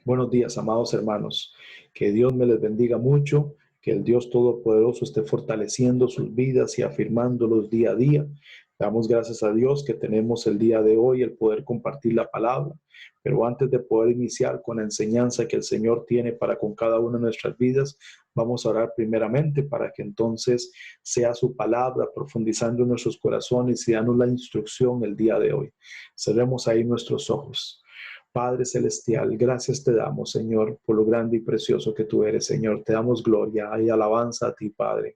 Buenos días, amados hermanos. Que Dios me les bendiga mucho, que el Dios Todopoderoso esté fortaleciendo sus vidas y afirmándolos día a día. Damos gracias a Dios que tenemos el día de hoy el poder compartir la palabra. Pero antes de poder iniciar con la enseñanza que el Señor tiene para con cada una de nuestras vidas, vamos a orar primeramente para que entonces sea su palabra profundizando en nuestros corazones y dando la instrucción el día de hoy. Cerremos ahí nuestros ojos. Padre Celestial, gracias te damos, Señor, por lo grande y precioso que tú eres, Señor. Te damos gloria y alabanza a ti, Padre.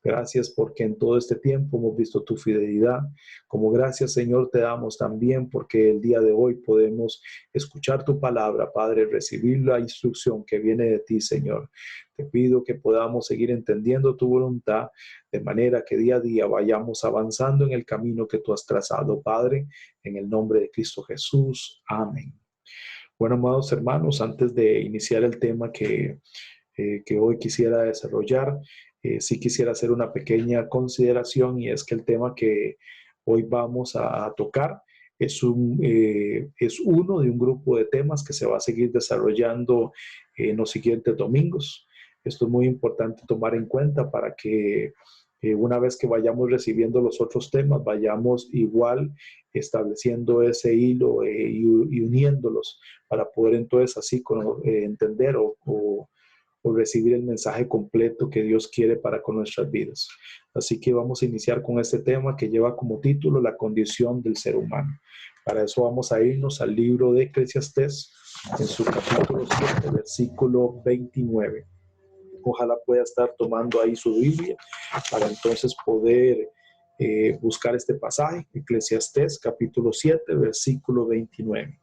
Gracias porque en todo este tiempo hemos visto tu fidelidad. Como gracias, Señor, te damos también porque el día de hoy podemos escuchar tu palabra, Padre, recibir la instrucción que viene de ti, Señor. Te pido que podamos seguir entendiendo tu voluntad de manera que día a día vayamos avanzando en el camino que tú has trazado, Padre, en el nombre de Cristo Jesús. Amén. Bueno, amados hermanos, antes de iniciar el tema que hoy quisiera desarrollar, sí quisiera hacer una pequeña consideración, y es que el tema que hoy vamos a tocar es uno de un grupo de temas que se va a seguir desarrollando en los siguientes domingos. Esto es muy importante tomar en cuenta para que una vez que vayamos recibiendo los otros temas, vayamos igual estableciendo ese hilo y uniéndolos para poder entonces así entender o recibir el mensaje completo que Dios quiere para con nuestras vidas. Así que vamos a iniciar con este tema que lleva como título la condición del ser humano. Para eso vamos a irnos al libro de Eclesiastés en su capítulo 7, versículo 29. Ojalá pueda estar tomando ahí su Biblia para entonces poder buscar este pasaje, Eclesiastés capítulo 7, versículo 29.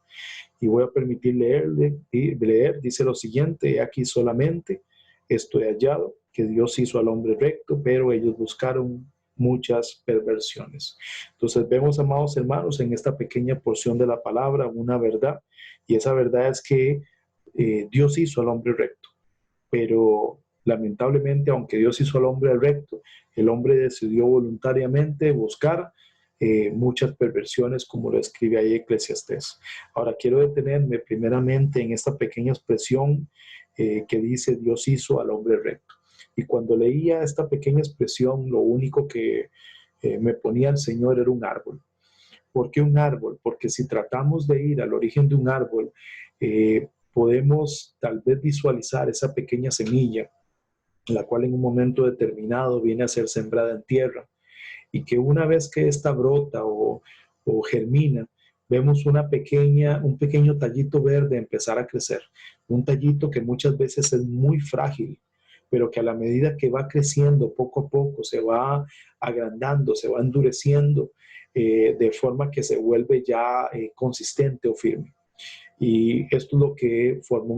Y voy a permitir leer, dice lo siguiente: aquí solamente estoy hallado, que Dios hizo al hombre recto, pero ellos buscaron muchas perversiones. Entonces vemos, amados hermanos, en esta pequeña porción de la palabra una verdad, y esa verdad es que Dios hizo al hombre recto, pero lamentablemente, aunque Dios hizo al hombre recto, el hombre decidió voluntariamente buscar muchas perversiones, como lo escribe ahí Eclesiastés. Ahora quiero detenerme primeramente en esta pequeña expresión que dice Dios hizo al hombre recto. Y cuando leía esta pequeña expresión, lo único que me ponía el Señor era un árbol. ¿Por qué un árbol? Porque si tratamos de ir al origen de un árbol, podemos tal vez visualizar esa pequeña semilla, la cual en un momento determinado viene a ser sembrada en tierra, y que una vez que esta brota o germina, vemos un pequeño tallito verde empezar a crecer, un tallito que muchas veces es muy frágil, pero que a la medida que va creciendo poco a poco se va agrandando, se va endureciendo, de forma que se vuelve ya consistente o firme. Y esto es lo que forma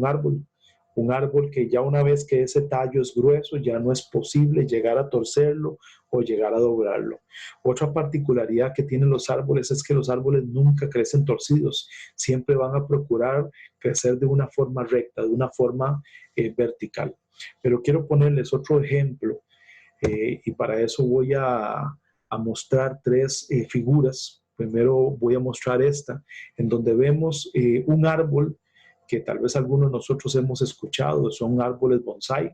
un árbol que ya una vez que ese tallo es grueso, ya no es posible llegar a torcerlo o llegar a doblarlo. Otra particularidad que tienen los árboles es que los árboles nunca crecen torcidos, siempre van a procurar crecer de una forma recta, de una forma vertical. Pero quiero ponerles otro ejemplo, y para eso voy a mostrar tres figuras. Primero voy a mostrar esta, en donde vemos un árbol que tal vez algunos de nosotros hemos escuchado, son árboles bonsái.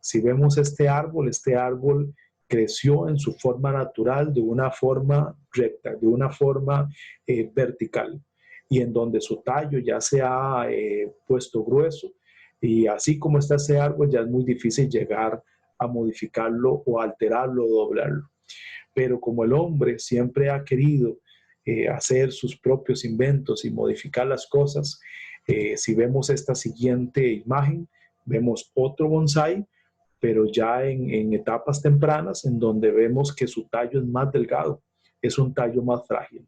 Si vemos este árbol creció en su forma natural, de una forma recta, de una forma vertical, y en donde su tallo ya se ha puesto grueso, y así como está ese árbol, ya es muy difícil llegar a modificarlo o alterarlo o doblarlo. Pero como el hombre siempre ha querido hacer sus propios inventos y modificar las cosas, si vemos esta siguiente imagen, vemos otro bonsái, pero ya en etapas tempranas, en donde vemos que su tallo es más delgado, es un tallo más frágil,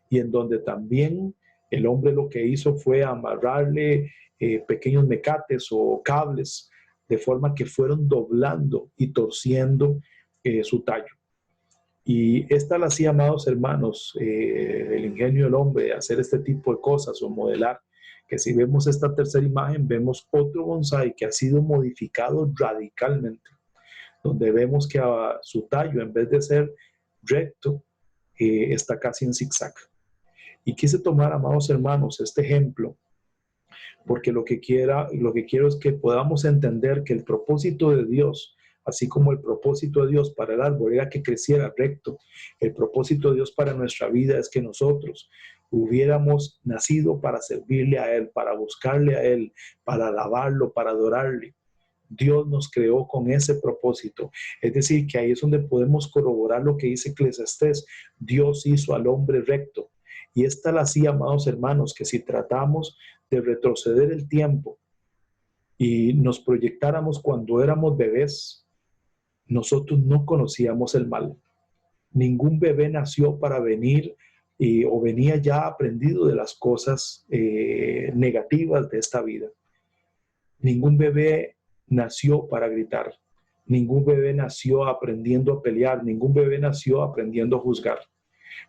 y en donde también el hombre lo que hizo fue amarrarle pequeños mecates o cables, de forma que fueron doblando y torciendo su tallo. Y esta la hacía, amados hermanos, el ingenio del hombre de hacer este tipo de cosas o modelar, que si vemos esta tercera imagen, vemos otro bonsái que ha sido modificado radicalmente, donde vemos que su tallo, en vez de ser recto, está casi en zigzag. Y quise tomar, amados hermanos, este ejemplo porque lo que quiero es que podamos entender que el propósito de Dios, así como el propósito de Dios para el árbol era que creciera recto, el propósito de Dios para nuestra vida es que nosotros hubiéramos nacido para servirle a Él, para buscarle a Él, para alabarlo, para adorarle. Dios nos creó con ese propósito. Es decir, que ahí es donde podemos corroborar lo que dice Eclesiastés. Dios hizo al hombre recto. Y es tal así, amados hermanos, que si tratamos de retroceder el tiempo y nos proyectáramos cuando éramos bebés, nosotros no conocíamos el mal. Ningún bebé nació para venir o venía ya aprendido de las cosas negativas de esta vida. Ningún bebé nació para gritar. Ningún bebé nació aprendiendo a pelear. Ningún bebé nació aprendiendo a juzgar.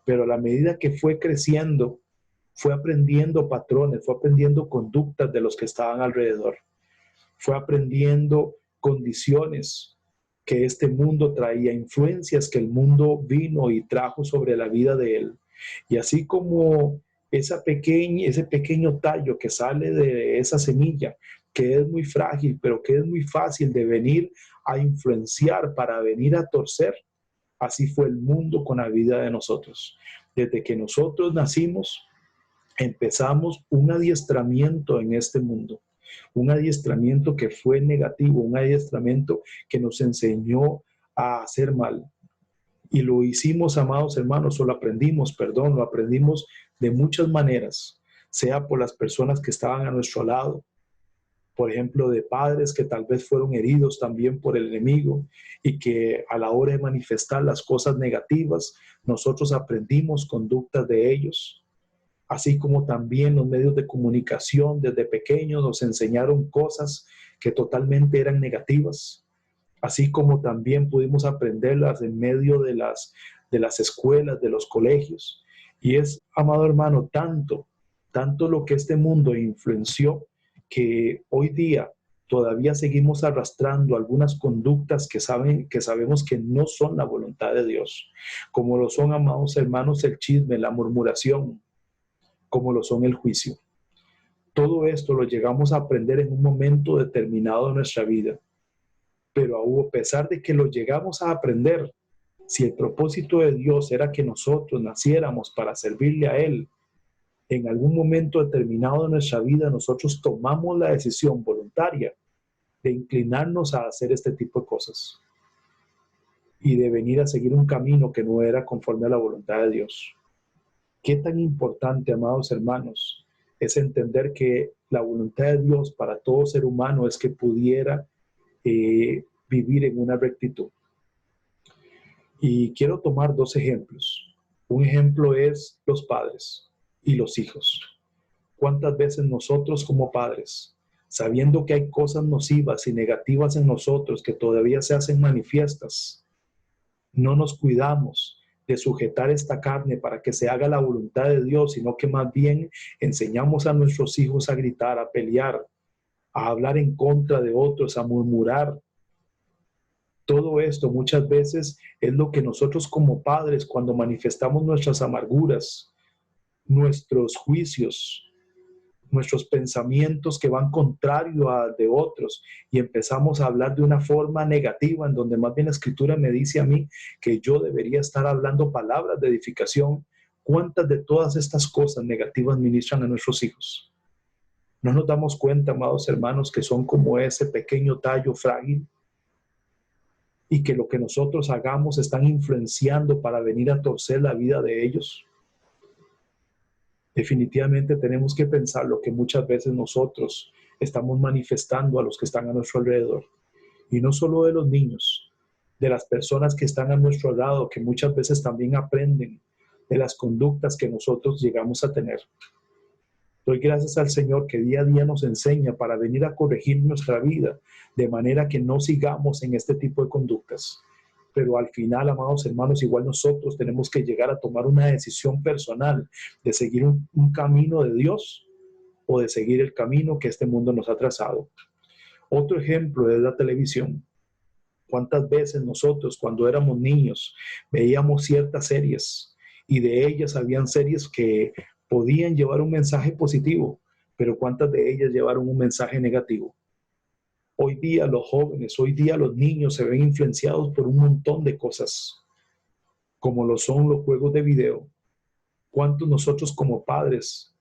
Pero a la medida que fue creciendo, fue aprendiendo patrones, fue aprendiendo conductas de los que estaban alrededor. Fue aprendiendo condiciones que este mundo traía, influencias que el mundo vino y trajo sobre la vida de él. Y así como ese pequeño tallo que sale de esa semilla, que es muy frágil, pero que es muy fácil de venir a influenciar para venir a torcer, así fue el mundo con la vida de nosotros. Desde que nosotros nacimos, empezamos un adiestramiento en este mundo. Un adiestramiento que fue negativo, un adiestramiento que nos enseñó a hacer mal. Y lo hicimos, amados hermanos, o lo aprendimos de muchas maneras, sea por las personas que estaban a nuestro lado, por ejemplo, de padres que tal vez fueron heridos también por el enemigo y que a la hora de manifestar las cosas negativas, nosotros aprendimos conductas de ellos. Así como también los medios de comunicación desde pequeños nos enseñaron cosas que totalmente eran negativas, así como también pudimos aprenderlas en medio de las escuelas, de los colegios. Y es, amado hermano, tanto lo que este mundo influenció, que hoy día todavía seguimos arrastrando algunas conductas que sabemos que no son la voluntad de Dios, como lo son, amados hermanos, el chisme, la murmuración, como lo son el juicio. Todo esto lo llegamos a aprender en un momento determinado de nuestra vida. Pero a pesar de que lo llegamos a aprender, si el propósito de Dios era que nosotros naciéramos para servirle a Él, en algún momento determinado de nuestra vida nosotros tomamos la decisión voluntaria de inclinarnos a hacer este tipo de cosas y de venir a seguir un camino que no era conforme a la voluntad de Dios. Qué tan importante, amados hermanos, es entender que la voluntad de Dios para todo ser humano es que pudiera vivir en una rectitud. Y quiero tomar dos ejemplos. Un ejemplo es los padres y los hijos. ¿Cuántas veces nosotros como padres, sabiendo que hay cosas nocivas y negativas en nosotros que todavía se hacen manifiestas, no nos cuidamos de sujetar esta carne para que se haga la voluntad de Dios, sino que más bien enseñamos a nuestros hijos a gritar, a pelear, a hablar en contra de otros, a murmurar? Todo esto muchas veces es lo que nosotros como padres, cuando manifestamos nuestras amarguras, nuestros juicios, nuestros pensamientos que van contrario a de otros y empezamos a hablar de una forma negativa, en donde más bien la Escritura me dice a mí que yo debería estar hablando palabras de edificación. ¿Cuántas de todas estas cosas negativas ministran a nuestros hijos? ¿No nos damos cuenta, amados hermanos, que son como ese pequeño tallo frágil y que lo que nosotros hagamos están influenciando para venir a torcer la vida de ellos? Definitivamente tenemos que pensar lo que muchas veces nosotros estamos manifestando a los que están a nuestro alrededor. Y no solo de los niños, de las personas que están a nuestro lado, que muchas veces también aprenden de las conductas que nosotros llegamos a tener. Doy gracias al Señor que día a día nos enseña para venir a corregir nuestra vida, de manera que no sigamos en este tipo de conductas. Pero al final, amados hermanos, igual nosotros tenemos que llegar a tomar una decisión personal de seguir un camino de Dios o de seguir el camino que este mundo nos ha trazado. Otro ejemplo es la televisión. ¿Cuántas veces nosotros, cuando éramos niños, veíamos ciertas series y de ellas habían series que podían llevar un mensaje positivo, pero ¿cuántas de ellas llevaron un mensaje negativo? Hoy día los jóvenes, hoy día los niños se ven influenciados por un montón de cosas, como lo son los juegos de video. ¿Cuántos nosotros como padres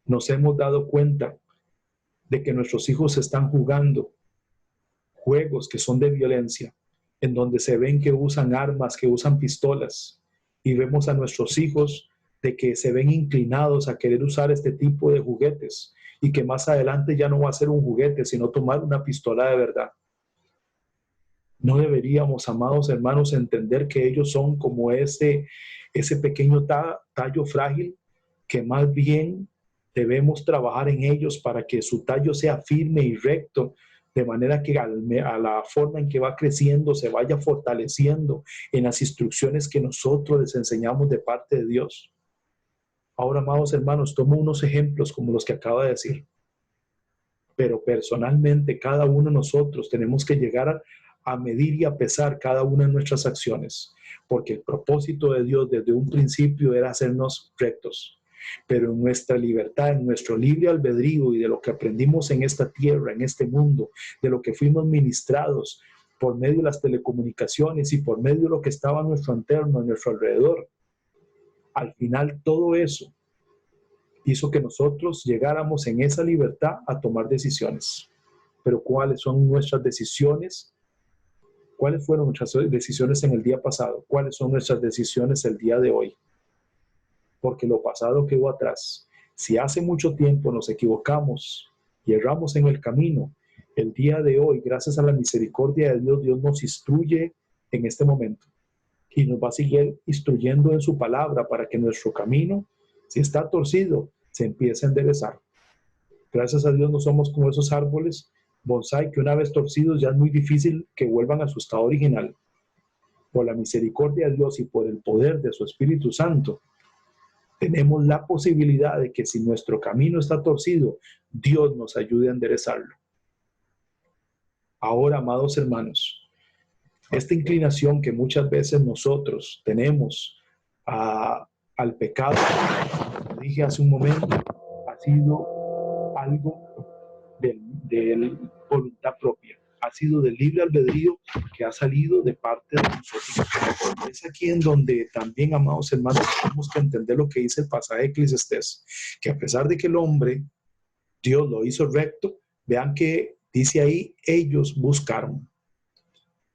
nos hemos dado cuenta de que nuestros hijos están jugando juegos que son de violencia, en donde se ven que usan armas, que usan pistolas, y vemos a nuestros hijos de que se ven inclinados a querer usar este tipo de juguetes y que más adelante ya no va a ser un juguete, sino tomar una pistola de verdad? No deberíamos, amados hermanos, entender que ellos son como ese pequeño tallo frágil, que más bien debemos trabajar en ellos para que su tallo sea firme y recto, de manera que a la forma en que va creciendo se vaya fortaleciendo en las instrucciones que nosotros les enseñamos de parte de Dios. Ahora, amados hermanos, tomo unos ejemplos como los que acaba de decir, pero personalmente cada uno de nosotros tenemos que llegar a medir y a pesar cada una de nuestras acciones, porque el propósito de Dios desde un principio era hacernos rectos. Pero en nuestra libertad, en nuestro libre albedrío y de lo que aprendimos en esta tierra, en este mundo, de lo que fuimos ministrados por medio de las telecomunicaciones y por medio de lo que estaba a nuestro entorno, a nuestro alrededor, al final todo eso hizo que nosotros llegáramos en esa libertad a tomar decisiones. Pero ¿cuáles son nuestras decisiones? ¿Cuáles fueron nuestras decisiones en el día pasado? ¿Cuáles son nuestras decisiones el día de hoy? Porque lo pasado quedó atrás. Si hace mucho tiempo nos equivocamos y erramos en el camino, el día de hoy, gracias a la misericordia de Dios, Dios nos instruye en este momento y nos va a seguir instruyendo en su palabra para que nuestro camino, si está torcido, se empiece a enderezar. Gracias a Dios no somos como esos árboles bonsai que una vez torcidos ya es muy difícil que vuelvan a su estado original. Por la misericordia de Dios y por el poder de su Espíritu Santo, tenemos la posibilidad de que si nuestro camino está torcido, Dios nos ayude a enderezarlo. Ahora, amados hermanos, esta inclinación que muchas veces nosotros tenemos al pecado, como dije hace un momento, ha sido algo de voluntad propia, ha sido del libre albedrío que ha salido de parte de nosotros. Es aquí en donde también, amados hermanos, tenemos que entender lo que dice el pasaje de Eclesiastés, que a pesar de que el hombre, Dios lo hizo recto, vean que dice ahí, ellos buscaron.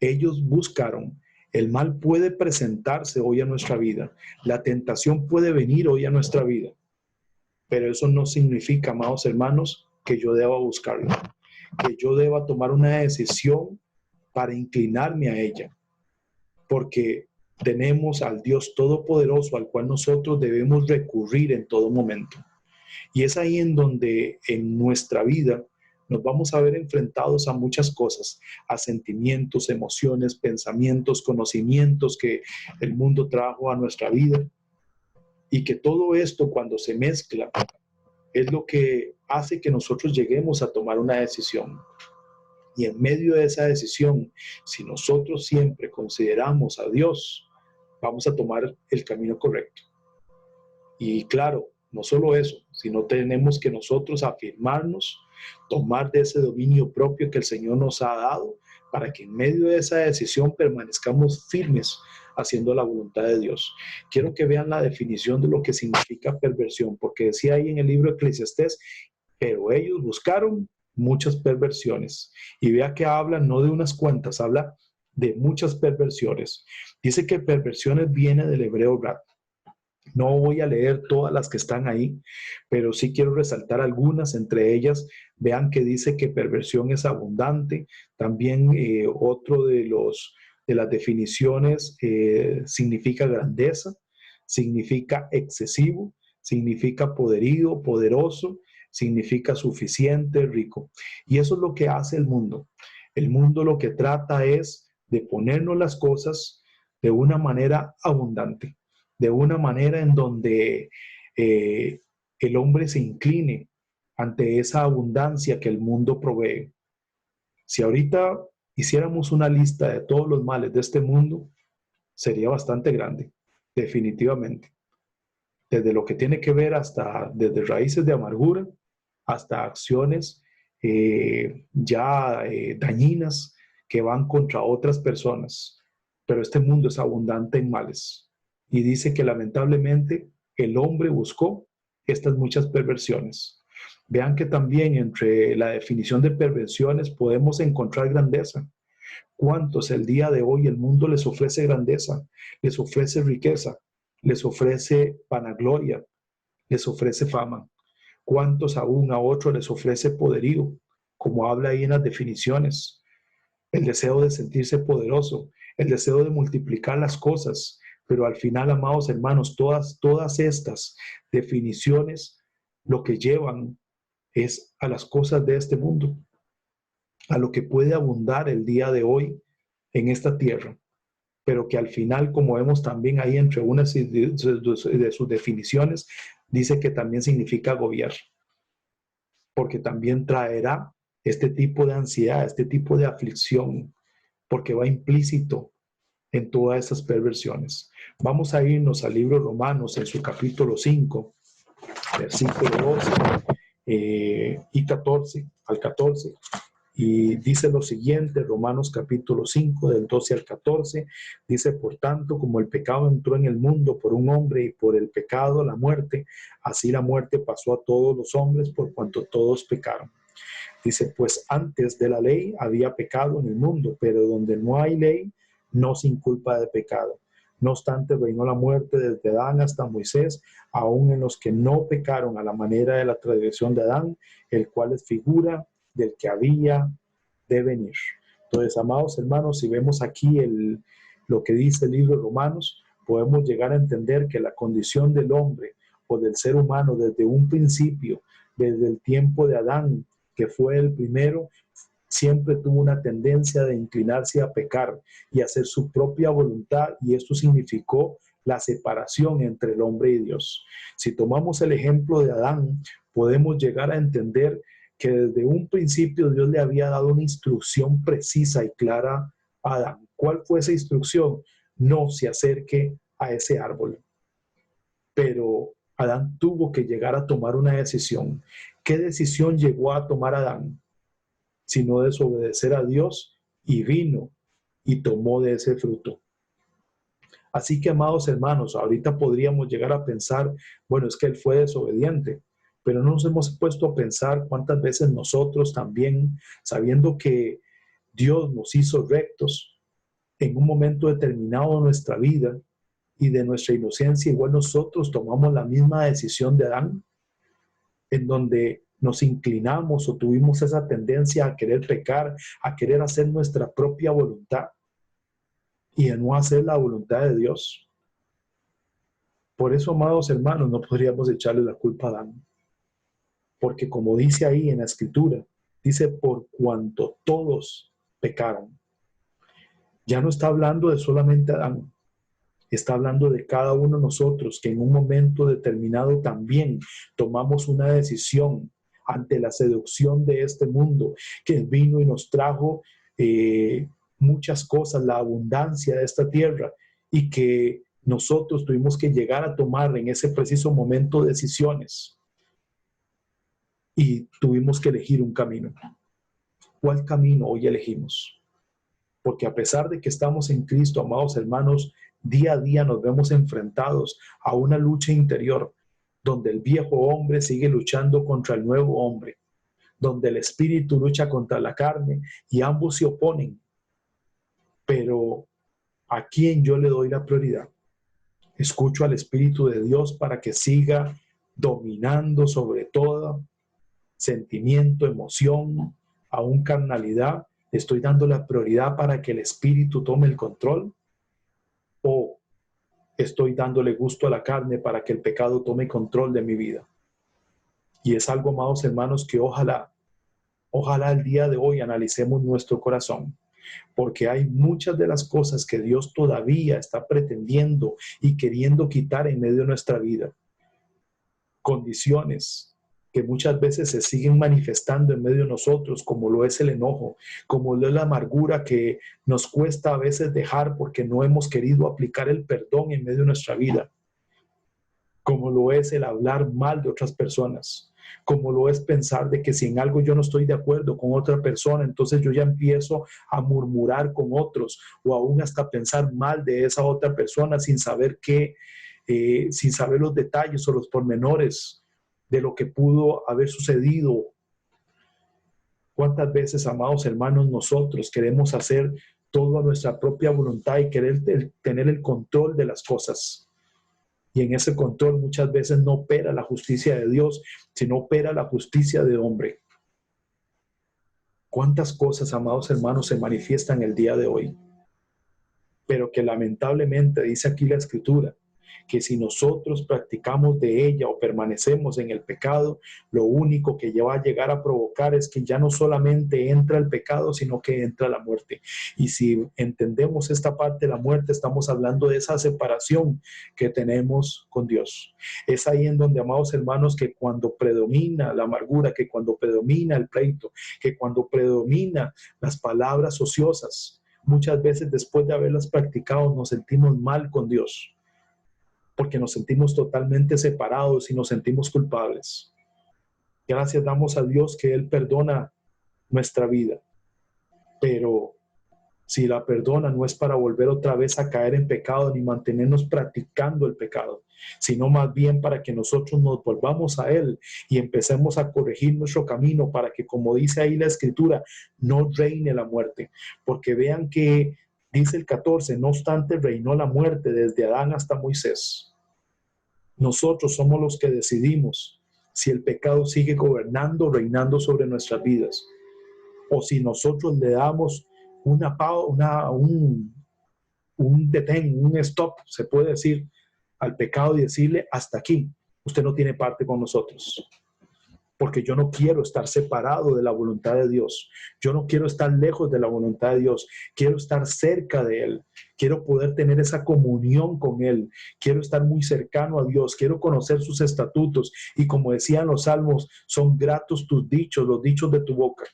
Ellos buscaron. El mal puede presentarse hoy a nuestra vida. La tentación puede venir hoy a nuestra vida. Pero eso no significa, amados hermanos, que yo deba buscarlo, que yo deba tomar una decisión para inclinarme a ella, porque tenemos al Dios Todopoderoso al cual nosotros debemos recurrir en todo momento. Y es ahí en donde en nuestra vida nos vamos a ver enfrentados a muchas cosas, a sentimientos, emociones, pensamientos, conocimientos que el mundo trajo a nuestra vida, y que todo esto cuando se mezcla es lo que hace que nosotros lleguemos a tomar una decisión. Y en medio de esa decisión, si nosotros siempre consideramos a Dios, vamos a tomar el camino correcto. Y claro, no solo eso, sino tenemos que nosotros afirmarnos, tomar de ese dominio propio que el Señor nos ha dado, para que en medio de esa decisión permanezcamos firmes haciendo la voluntad de Dios. Quiero que vean la definición de lo que significa perversión, porque decía ahí en el libro de Eclesiastés, pero ellos buscaron muchas perversiones. Y vea que habla no de unas cuantas, habla de muchas perversiones. Dice que perversiones viene del hebreo rat. No voy a leer todas las que están ahí, pero sí quiero resaltar algunas. Entre ellas, vean que dice que perversión es abundante. También otro de las definiciones significa grandeza, significa excesivo, significa poderío, poderoso, significa suficiente, rico. Y eso es lo que hace el mundo. El mundo lo que trata es de ponernos las cosas de una manera abundante, de una manera en donde el hombre se incline ante esa abundancia que el mundo provee. Si ahorita hiciéramos una lista de todos los males de este mundo, sería bastante grande, definitivamente. desde lo que tiene que ver desde raíces de amargura hasta acciones dañinas que van contra otras personas. Pero este mundo es abundante en males. Y dice que lamentablemente el hombre buscó estas muchas perversiones. Vean que también entre la definición de perversiones podemos encontrar grandeza. ¿Cuántos el día de hoy el mundo les ofrece grandeza, les ofrece riqueza, les ofrece vanagloria, les ofrece fama? ¿Cuántos aún a otros les ofrece poderío? Como habla ahí en las definiciones, el deseo de sentirse poderoso, el deseo de multiplicar las cosas. Pero al final, amados hermanos, todas estas definiciones lo que llevan es a las cosas de este mundo, a lo que puede abundar el día de hoy en esta tierra, pero que al final, como vemos también ahí entre unas de sus definiciones, dice que también significa agobiar, porque también traerá este tipo de ansiedad, este tipo de aflicción, porque va implícito en todas esas perversiones. Vamos a irnos al libro Romanos en su capítulo 5, versículo 12 y 14 al 14. Y dice lo siguiente, Romanos capítulo 5, del 12 al 14, dice: por tanto, como el pecado entró en el mundo por un hombre y por el pecado la muerte, así la muerte pasó a todos los hombres por cuanto todos pecaron. Dice: pues antes de la ley había pecado en el mundo, pero donde no hay ley, no se inculpa de pecado. No obstante, reinó la muerte desde Adán hasta Moisés, aun en los que no pecaron a la manera de la transgresión de Adán, el cual es figura del que había de venir. Entonces, amados hermanos, si vemos aquí lo que dice el libro de Romanos, podemos llegar a entender que la condición del hombre o del ser humano desde un principio, desde el tiempo de Adán, que fue el primero, siempre tuvo una tendencia de inclinarse a pecar y hacer su propia voluntad, y esto significó la separación entre el hombre y Dios. Si tomamos el ejemplo de Adán, podemos llegar a entender que desde un principio Dios le había dado una instrucción precisa y clara a Adán. ¿Cuál fue esa instrucción? No se acerque a ese árbol. Pero Adán tuvo que llegar a tomar una decisión. ¿Qué decisión llegó a tomar Adán? Sino desobedecer a Dios, y vino y tomó de ese fruto. Así que, amados hermanos, ahorita podríamos llegar a pensar, bueno, es que él fue desobediente, pero no nos hemos puesto a pensar cuántas veces nosotros también, sabiendo que Dios nos hizo rectos en un momento determinado de nuestra vida y de nuestra inocencia, igual nosotros tomamos la misma decisión de Adán, en donde nos inclinamos o tuvimos esa tendencia a querer pecar, a querer hacer nuestra propia voluntad y a no hacer la voluntad de Dios. Por eso, amados hermanos, no podríamos echarle la culpa a Adán. Porque como dice ahí en la escritura, dice: por cuanto todos pecaron. Ya no está hablando de solamente Adán, está hablando de cada uno de nosotros que en un momento determinado también tomamos una decisión ante la seducción de este mundo, que vino y nos trajo muchas cosas, la abundancia de esta tierra, y que nosotros tuvimos que llegar a tomar en ese preciso momento decisiones. Y tuvimos que elegir un camino. ¿Cuál camino hoy elegimos? Porque a pesar de que estamos en Cristo, amados hermanos, día a día nos vemos enfrentados a una lucha interior, donde el viejo hombre sigue luchando contra el nuevo hombre, donde el espíritu lucha contra la carne y ambos se oponen. Pero ¿a quién yo le doy la prioridad? Escucho al Espíritu de Dios para que siga dominando sobre todo sentimiento, emoción, aún carnalidad. ¿Estoy dando la prioridad para que el Espíritu tome el control? ¿O estoy dándole gusto a la carne para que el pecado tome control de mi vida? Y es algo, amados hermanos, que ojalá el día de hoy analicemos nuestro corazón, porque hay muchas de las cosas que Dios todavía está pretendiendo y queriendo quitar en medio de nuestra vida. Condiciones que muchas veces se siguen manifestando en medio de nosotros, como lo es el enojo, como lo es la amargura que nos cuesta a veces dejar porque no hemos querido aplicar el perdón en medio de nuestra vida. como lo es el hablar mal de otras personas, como lo es pensar de que si en algo yo no estoy de acuerdo con otra persona, entonces yo ya empiezo a murmurar con otros o aún hasta pensar mal de esa otra persona sin saber sin saber los detalles o los pormenores de lo que pudo haber sucedido. ¿Cuántas veces, amados hermanos, nosotros queremos hacer todo a nuestra propia voluntad y querer tener el control de las cosas? Y en ese control muchas veces no opera la justicia de Dios, sino opera la justicia de hombre. ¿Cuántas cosas, amados hermanos, se manifiestan el día de hoy? Pero que lamentablemente dice aquí la Escritura, que si nosotros practicamos de ella o permanecemos en el pecado, lo único que va a llegar a provocar es que ya no solamente entra el pecado, sino que entra la muerte. Y si entendemos esta parte de la muerte, estamos hablando de esa separación que tenemos con Dios. Es ahí en donde, amados hermanos, que cuando predomina la amargura, que cuando predomina el pleito, que cuando predomina las palabras ociosas, muchas veces después de haberlas practicado nos sentimos mal con Dios, porque nos sentimos totalmente separados y nos sentimos culpables. Gracias damos a Dios que Él perdona nuestra vida, pero si la perdona no es para volver otra vez a caer en pecado ni mantenernos practicando el pecado, sino más bien para que nosotros nos volvamos a Él y empecemos a corregir nuestro camino para que, como dice ahí la Escritura, no reine la muerte. Porque vean que dice el 14, no obstante reinó la muerte desde Adán hasta Moisés. Nosotros somos los que decidimos si el pecado sigue gobernando, reinando sobre nuestras vidas, o si nosotros le damos un detén, un stop, se puede decir, al pecado y decirle hasta aquí, usted no tiene parte con nosotros. Porque yo no quiero estar separado de la voluntad de Dios. Yo no quiero estar lejos de la voluntad de Dios. Quiero estar cerca de Él. Quiero poder tener esa comunión con Él. Quiero estar muy cercano a Dios. Quiero conocer sus estatutos. Y como decían los salmos, son gratos tus dichos, los dichos de tu boca.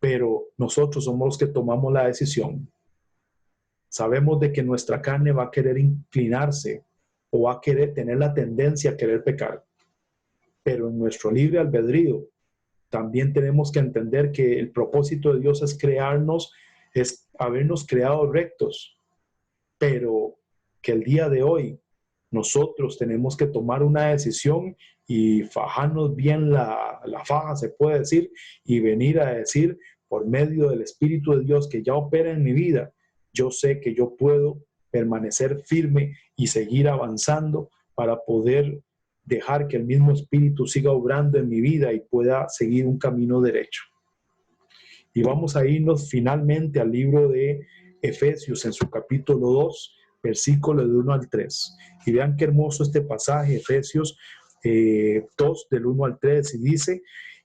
Pero nosotros somos los que tomamos la decisión. Sabemos de que nuestra carne va a querer inclinarse o va a querer tener la tendencia a querer pecar. Pero en nuestro libre albedrío también tenemos que entender que el propósito de Dios es crearnos, es habernos creado rectos, pero que el día de hoy nosotros tenemos que tomar una decisión y fajarnos bien la faja, se puede decir, y venir a decir por medio del Espíritu de Dios que ya opera en mi vida, yo sé que yo puedo permanecer firme y seguir avanzando para poder dejar que el mismo Espíritu siga obrando en mi vida y pueda seguir un camino derecho. Y vamos a irnos finalmente al libro de Efesios en su capítulo 2, versículo de 1 al 3. Y vean qué hermoso este pasaje, Efesios 2, del 1 al 3, y dice,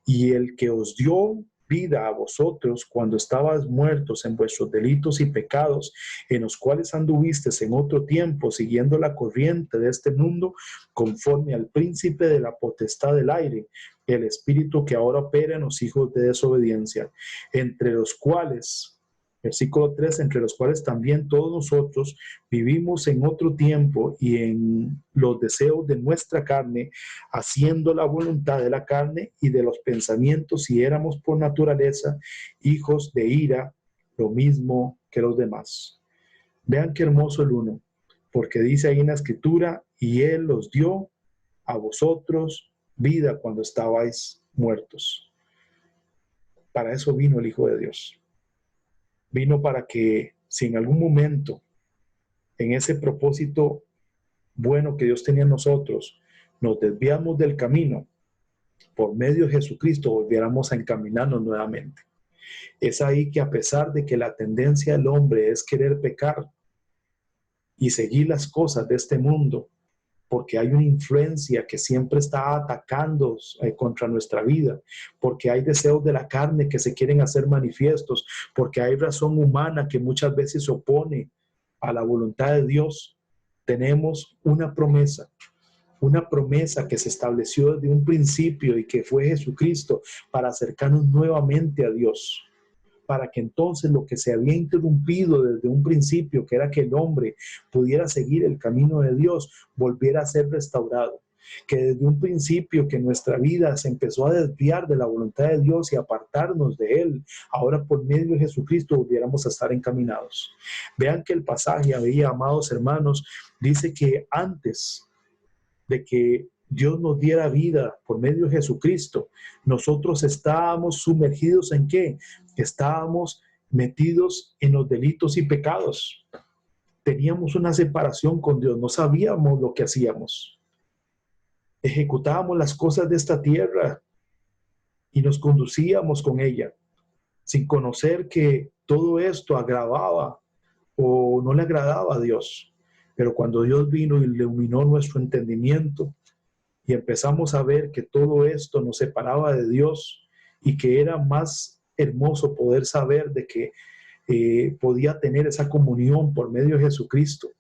y el que os dio vida a vosotros cuando estabais muertos en vuestros delitos y pecados, en los cuales anduvisteis en otro tiempo, siguiendo la corriente de este mundo, conforme al príncipe de la potestad del aire, el espíritu que ahora opera en los hijos de desobediencia, entre los cuales, versículo 3, entre los cuales también todos nosotros vivimos en otro tiempo y en los deseos de nuestra carne, haciendo la voluntad de la carne y de los pensamientos, y éramos por naturaleza hijos de ira, lo mismo que los demás. Vean qué hermoso el 1, porque dice ahí en la Escritura, y Él los dio a vosotros vida cuando estabais muertos. Para eso vino el Hijo de Dios. Vino para que si en algún momento, en ese propósito bueno que Dios tenía en nosotros, nos desviamos del camino, por medio de Jesucristo volviéramos a encaminarnos nuevamente. Es ahí que, a pesar de que la tendencia del hombre es querer pecar y seguir las cosas de este mundo, porque hay una influencia que siempre está atacando contra nuestra vida, porque hay deseos de la carne que se quieren hacer manifiestos, porque hay razón humana que muchas veces se opone a la voluntad de Dios, tenemos una promesa que se estableció desde un principio y que fue Jesucristo para acercarnos nuevamente a Dios. para que entonces lo que se había interrumpido desde un principio, que era que el hombre pudiera seguir el camino de Dios, volviera a ser restaurado. Que desde un principio que nuestra vida se empezó a desviar de la voluntad de Dios y apartarnos de Él, ahora por medio de Jesucristo volviéramos a estar encaminados. Vean que el pasaje, amados hermanos, dice que antes de que Dios nos diera vida por medio de Jesucristo, nosotros estábamos sumergidos ¿en qué? Estábamos metidos en los delitos y pecados. Teníamos una separación con Dios, no sabíamos lo que hacíamos. Ejecutábamos las cosas de esta tierra y nos conducíamos con ella, sin conocer que todo esto agravaba o no le agradaba a Dios. Pero cuando Dios vino y iluminó nuestro entendimiento y empezamos a ver que todo esto nos separaba de Dios y que era más hermoso poder saber de que podía tener esa comunión por medio de Jesucristo,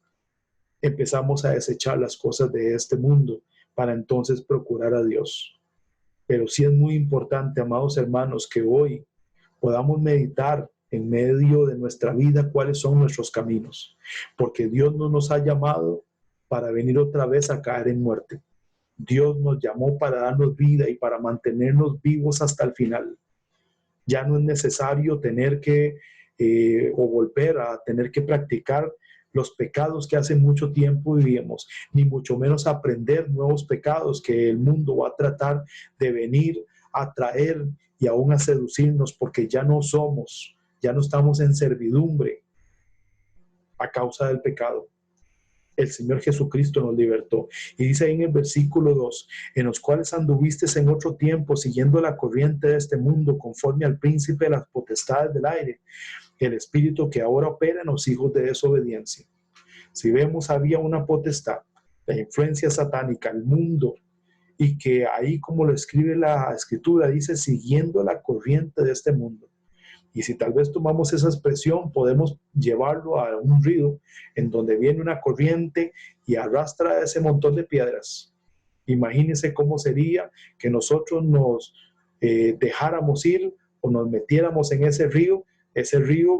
empezamos a desechar las cosas de este mundo para entonces procurar a Dios. Pero sí es muy importante, amados hermanos, que hoy podamos meditar en medio de nuestra vida cuáles son nuestros caminos, porque Dios no nos ha llamado para venir otra vez a caer en muerte. Dios nos llamó para darnos vida y para mantenernos vivos hasta el final. Ya no es necesario tener que o volver a tener que practicar los pecados que hace mucho tiempo vivíamos, ni mucho menos aprender nuevos pecados que el mundo va a tratar de venir a traer y aún a seducirnos, porque ya no estamos en servidumbre a causa del pecado. El Señor Jesucristo nos libertó. Y dice ahí en el versículo 2, en los cuales anduviste en otro tiempo, siguiendo la corriente de este mundo, conforme al príncipe de las potestades del aire, el espíritu que ahora opera en los hijos de desobediencia. Si vemos, había una potestad, la influencia satánica, el mundo, y que ahí, como lo escribe la Escritura, dice, siguiendo la corriente de este mundo. Y si tal vez tomamos esa expresión, podemos llevarlo a un río en donde viene una corriente y arrastra ese montón de piedras. Imagínense cómo sería que nosotros nos dejáramos ir o nos metiéramos en ese río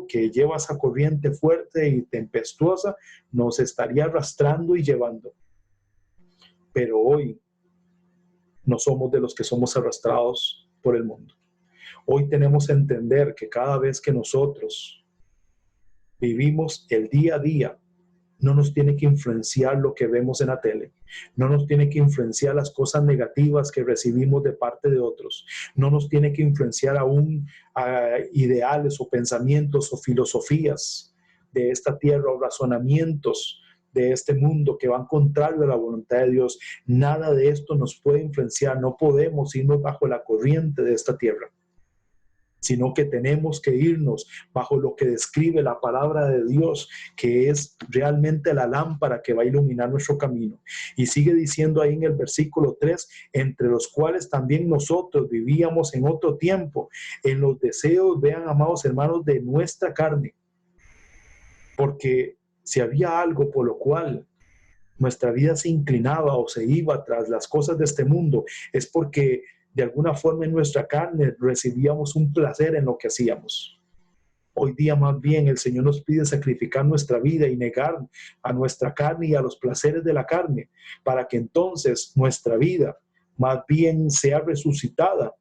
que lleva esa corriente fuerte y tempestuosa, nos estaría arrastrando y llevando. Pero hoy no somos de los que somos arrastrados por el mundo. Hoy tenemos que entender que cada vez que nosotros vivimos el día a día, no nos tiene que influenciar lo que vemos en la tele, no nos tiene que influenciar las cosas negativas que recibimos de parte de otros, no nos tiene que influenciar aún ideales o pensamientos o filosofías de esta tierra o razonamientos de este mundo que van contrario a la voluntad de Dios. Nada de esto nos puede influenciar, no podemos irnos bajo la corriente de esta tierra, sino que tenemos que irnos bajo lo que describe la palabra de Dios, que es realmente la lámpara que va a iluminar nuestro camino. Y sigue diciendo ahí en el versículo 3, entre los cuales también nosotros vivíamos en otro tiempo, en los deseos, vean, amados hermanos, de nuestra carne. Porque si había algo por lo cual nuestra vida se inclinaba o se iba tras las cosas de este mundo, es porque de alguna forma en nuestra carne recibíamos un placer en lo que hacíamos. Hoy día más bien el Señor nos pide sacrificar nuestra vida y negar a nuestra carne y a los placeres de la carne, para que entonces nuestra vida más bien sea resucitada,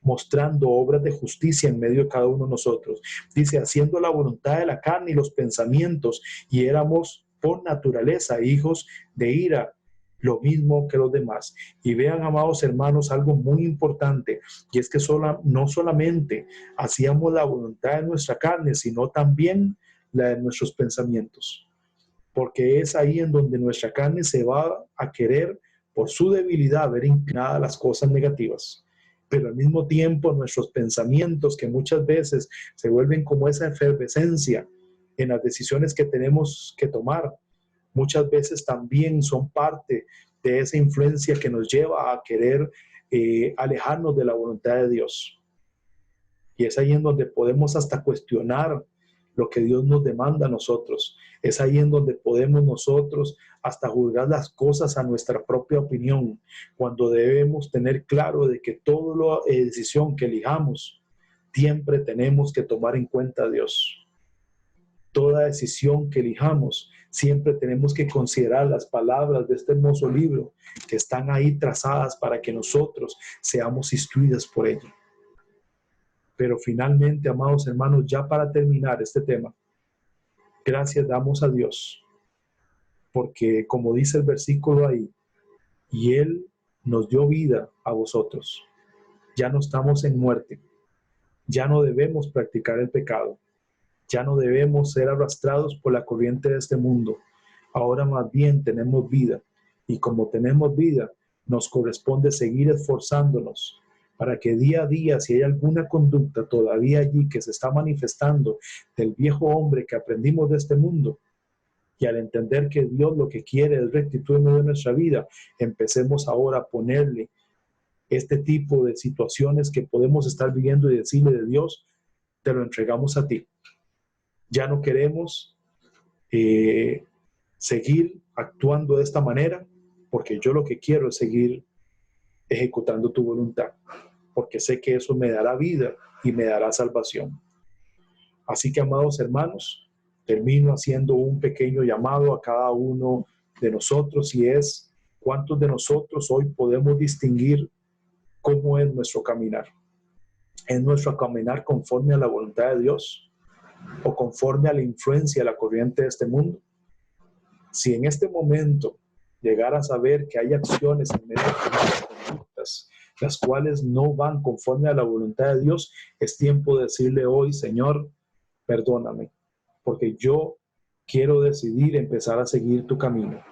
mostrando obras de justicia en medio de cada uno de nosotros. Dice, haciendo la voluntad de la carne y los pensamientos, y éramos por naturaleza hijos de ira, lo mismo que los demás. Y vean, amados hermanos, algo muy importante, y es que no solamente hacíamos la voluntad de nuestra carne, sino también la de nuestros pensamientos, porque es ahí en donde nuestra carne se va a querer, por su debilidad, ver inclinadas las cosas negativas. Pero al mismo tiempo nuestros pensamientos, que muchas veces se vuelven como esa efervescencia en las decisiones que tenemos que tomar, muchas veces también son parte de esa influencia que nos lleva a querer alejarnos de la voluntad de Dios. Y es ahí en donde podemos hasta cuestionar lo que Dios nos demanda a nosotros. Es ahí en donde podemos nosotros hasta juzgar las cosas a nuestra propia opinión, cuando debemos tener claro de que toda la decisión que elijamos Siempre tenemos que tomar en cuenta a Dios. Toda decisión que elijamos, siempre tenemos que considerar las palabras de este hermoso libro que están ahí trazadas para que nosotros seamos instruidos por ella. Pero finalmente, amados hermanos, ya para terminar este tema, gracias damos a Dios, porque como dice el versículo ahí, y Él nos dio vida a vosotros. Ya no estamos en muerte, ya no debemos practicar el pecado. Ya no debemos ser arrastrados por la corriente de este mundo. Ahora más bien tenemos vida. Y como tenemos vida, nos corresponde seguir esforzándonos para que día a día, si hay alguna conducta todavía allí que se está manifestando del viejo hombre que aprendimos de este mundo, y al entender que Dios lo que quiere es rectitud en medio de nuestra vida, empecemos ahora a ponerle este tipo de situaciones que podemos estar viviendo y decirle de Dios, te lo entregamos a ti. Ya no queremos seguir actuando de esta manera, porque yo lo que quiero es seguir ejecutando tu voluntad, porque sé que eso me dará vida y me dará salvación. Así que, amados hermanos, termino haciendo un pequeño llamado a cada uno de nosotros, y es: ¿cuántos de nosotros hoy podemos distinguir cómo es nuestro caminar? ¿Es nuestro caminar conforme a la voluntad de Dios o conforme a la influencia de la corriente de este mundo? Si en este momento llegara a saber que hay acciones en medio de nuestras conductas, las cuales no van conforme a la voluntad de Dios, es tiempo de decirle hoy: Señor, perdóname, porque yo quiero decidir empezar a seguir tu camino.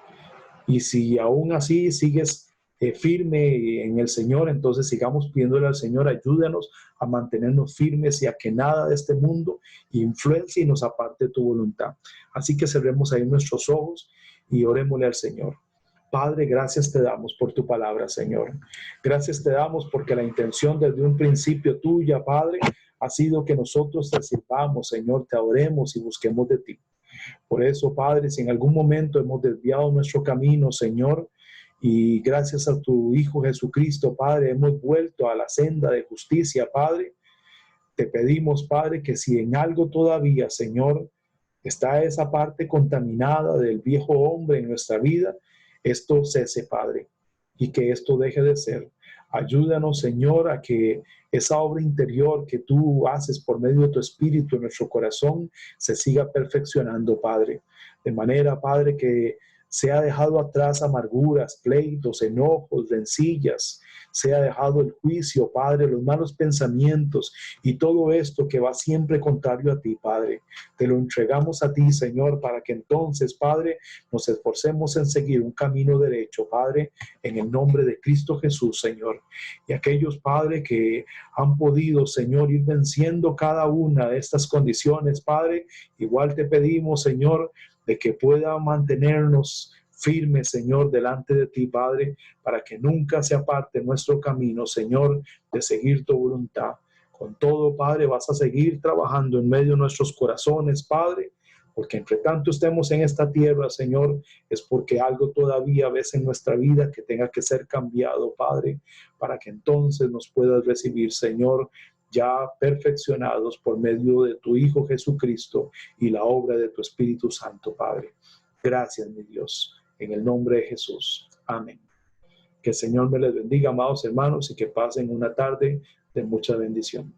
Y si aún así sigues firme en el Señor, entonces sigamos pidiéndole al Señor: ayúdanos a mantenernos firmes y a que nada de este mundo influencie y nos aparte de tu voluntad. Así que cerremos ahí nuestros ojos y orémosle al Señor. Padre, gracias te damos por tu palabra, Señor. Gracias te damos porque la intención desde un principio tuya, Padre, ha sido que nosotros te sirvamos, Señor, te adoremos y busquemos de ti. Por eso, Padre, si en algún momento hemos desviado nuestro camino, Señor, y gracias a tu Hijo Jesucristo, Padre, hemos vuelto a la senda de justicia, Padre, te pedimos, Padre, que si en algo todavía, Señor, está esa parte contaminada del viejo hombre en nuestra vida, esto cese, Padre, y que esto deje de ser. Ayúdanos, Señor, a que esa obra interior que tú haces por medio de tu Espíritu en nuestro corazón se siga perfeccionando, Padre. De manera, Padre, que se ha dejado atrás amarguras, pleitos, enojos, rencillas, se ha dejado el juicio, Padre, los malos pensamientos y todo esto que va siempre contrario a ti, Padre. Te lo entregamos a ti, Señor, para que entonces, Padre, nos esforcemos en seguir un camino derecho, Padre, en el nombre de Cristo Jesús, Señor. Y aquellos, Padre, que han podido, Señor, ir venciendo cada una de estas condiciones, Padre, igual te pedimos, Señor, de que pueda mantenernos firmes, Señor, delante de ti, Padre, para que nunca se aparte nuestro camino, Señor, de seguir tu voluntad. Con todo, Padre, vas a seguir trabajando en medio de nuestros corazones, Padre, porque entre tanto estemos en esta tierra, Señor, es porque algo todavía ves en nuestra vida que tenga que ser cambiado, Padre, para que entonces nos puedas recibir, Señor, ya perfeccionados por medio de tu Hijo Jesucristo y la obra de tu Espíritu Santo, Padre. Gracias, mi Dios, en el nombre de Jesús. Amén. Que el Señor me les bendiga, amados hermanos, y que pasen una tarde de mucha bendición.